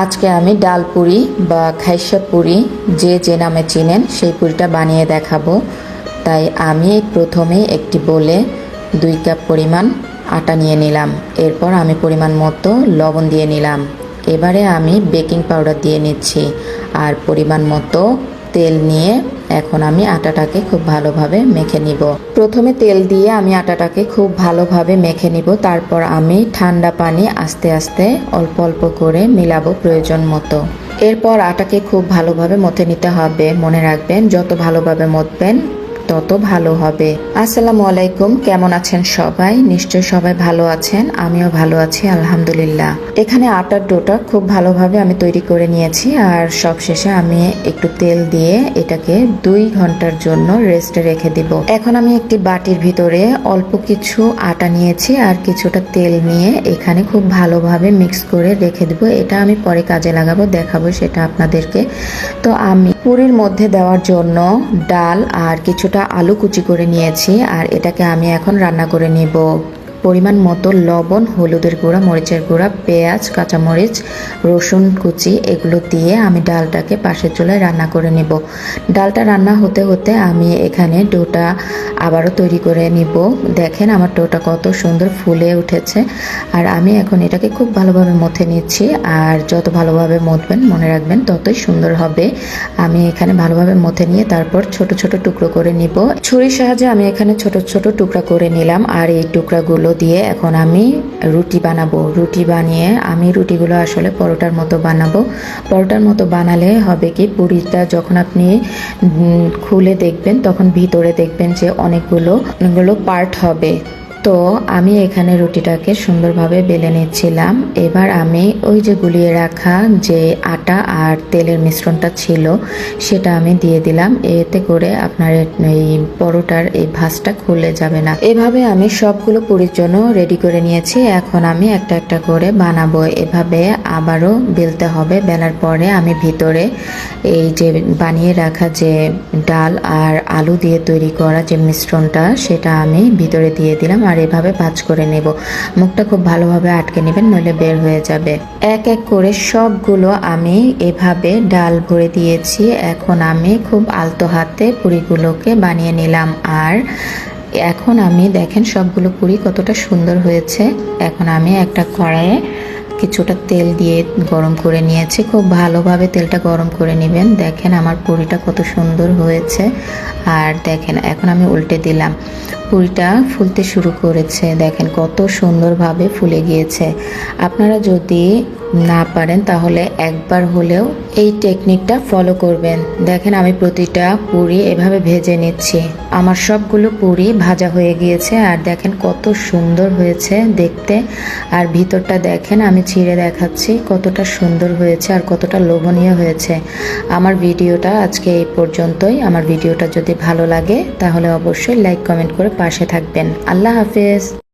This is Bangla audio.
আজকে আমি ডাল পুরি বা খাইসা পুরি যে নামে চিনেন সেই পুরিটা বানিয়ে দেখাবো। তাই আমি প্রথমেই একটি বোলে 2 কাপ পরিমাণ আটা নিয়ে নিলাম। এরপর আমি পরিমাণ মতো লবণ দিয়ে নিলাম। এবারে আমি বেকিং পাউডার দিয়ে নিচ্ছি আর পরিমাণ মতো তেল নিয়ে এখন আমি আটাটাকে খুব ভালোভাবে মেখে নিব। প্রথমে তেল দিয়ে আমি আটাটাকে খুব ভালোভাবে মেখে নিব, তারপর আমি ঠান্ডা পানি আস্তে আস্তে অল্প অল্প করে মিলাবো প্রয়োজন মতো। এরপর আটাকে খুব ভালোভাবে মথে নিতে হবে। মনে রাখবেন যত ভালোভাবে মথবেন তত ভালো হবে। আসসালামু আলাইকুম, কেমন আছেন সবাই? নিশ্চয় সবাই ভালো আছেন, আমিও ভালো আছি আলহামদুলিল্লাহ। এখানে আটার ডোটা খুব ভালোভাবে আমি তৈরি করে নিয়েছি আর সবশেষে আমি একটু তেল দিয়ে এটাকে 2 ঘন্টার জন্য রেস্টে রেখে দিব। এখন আমি একটি বাটির ভিতরে অল্প কিছু আটা নিয়েছি আর কিছুটা তেল নিয়ে এখানে খুব ভালোভাবে মিক্স করে রেখে দিব। এটা আমি পরে কাজে লাগাবো, দেখাবো সেটা আপনাদেরকে। তো আমি পুরির মধ্যে দেওয়ার জন্য ডাল আর কিছুটা আলু কুচি করে নিয়েছি আর এটাকে আমি এখন রান্না করে নিব। পরিমাণ মতো লবণ, হলুদের গুঁড়া, মরিচের গুঁড়া, পেঁয়াজ, কাঁচামরিচ, রসুন কুচি এগুলো দিয়ে আমি ডালটাকে পাশের চুলায় রান্না করে নিব। ডালটা রান্না হতে হতে আমি এখানে ডোটা আবারও তৈরি করে নিব। দেখেন আমার ডোটা কত সুন্দর ফুলে উঠেছে আর আমি এখন এটাকে খুব ভালোভাবে মথে নিচ্ছি। আর যত ভালোভাবে মথবেন মনে রাখবেন ততই সুন্দর হবে। আমি এখানে ভালোভাবে মথে নিয়ে তারপর ছোট ছোট টুকরো করে নিব। ছুরির সাহায্যে আমি এখানে ছোট ছোট টুকরা করে নিলাম আর এই টুকরাগুলো দিয়ে এখন আমি রুটি বানাবো। রুটি বানিয়ে আমি রুটিগুলো আসলে পরোটার মতো বানাবো। পরোটার মতো বানালে হবে কি, পুরিটা যখন আপনি খুলে দেখবেন তখন ভিতরে দেখবেন যে অনেকগুলো পার্ট হবে। তো আমি এখানে রুটিটাকে সুন্দরভাবে বেলে নিচ্ছিলাম। এবার আমি ওই যে গুলিয়ে রাখা যে আটা আর তেলের মিশ্রণটা ছিল সেটা আমি দিয়ে দিলাম। এতে করে আপনার এই পরোটার এই ভাঁজটা খুলে যাবে না। এভাবে আমি সবগুলো পুরির জন্য রেডি করে নিয়েছি। এখন আমি একটা একটা করে বানাবো। এভাবে আবারও বেলতে হবে। বেলার পরে আমি ভিতরে এই যে বানিয়ে রাখা যে ডাল আর আলু দিয়ে তৈরি করা যে মিশ্রণটা সেটা আমি ভিতরে দিয়ে দিলাম আর এভাবে ভাঁজ করে নেব। মুখটা খুব ভালোভাবে আটকে নেবেন, নইলে বের হয়ে যাবে। এক এক করে সবগুলো আমি এভাবে ডাল ভরে দিয়েছি। এখন আমি খুব আলতো হাতে পুরিগুলোকে বানিয়ে নিলাম আর এখন আমি দেখেন সবগুলো পুরি কতটা সুন্দর হয়েছে। এখন আমি একটা কড়াইয়ে কিছুটা তেল দিয়ে গরম করে নিয়েছি। খুব ভালোভাবে তেলটা গরম করে নেবেন। দেখেন আমার পুরিটা কত সুন্দর হয়েছে আর দেখেন এখন আমি উল্টে দিলাম। পুরিটা ফুলতে শুরু করেছে, দেখেন কত সুন্দরভাবে ফুলে গিয়েছে। আপনারা যদি না পারেন তাহলে একবার হলেও এই টেকনিকটা ফলো করবেন। দেখেন আমি প্রতিটা পুরি এভাবে ভেজে নিচ্ছি। আমার সবগুলো পুরি ভাজা হয়ে গিয়েছে আর দেখেন কত সুন্দর হয়েছে দেখতে। আর ভিতরটা দেখেন আমি ছিঁড়ে দেখাচ্ছি কতটা সুন্দর হয়েছে আর কতটা লোভনীয় হয়েছে। আমার ভিডিওটা আজকে এই পর্যন্তই। আমার ভিডিওটা যদি ভালো লাগে তাহলে অবশ্যই লাইক কমেন্ট করে পাশে থাকবেন। আল্লাহ হাফেজ।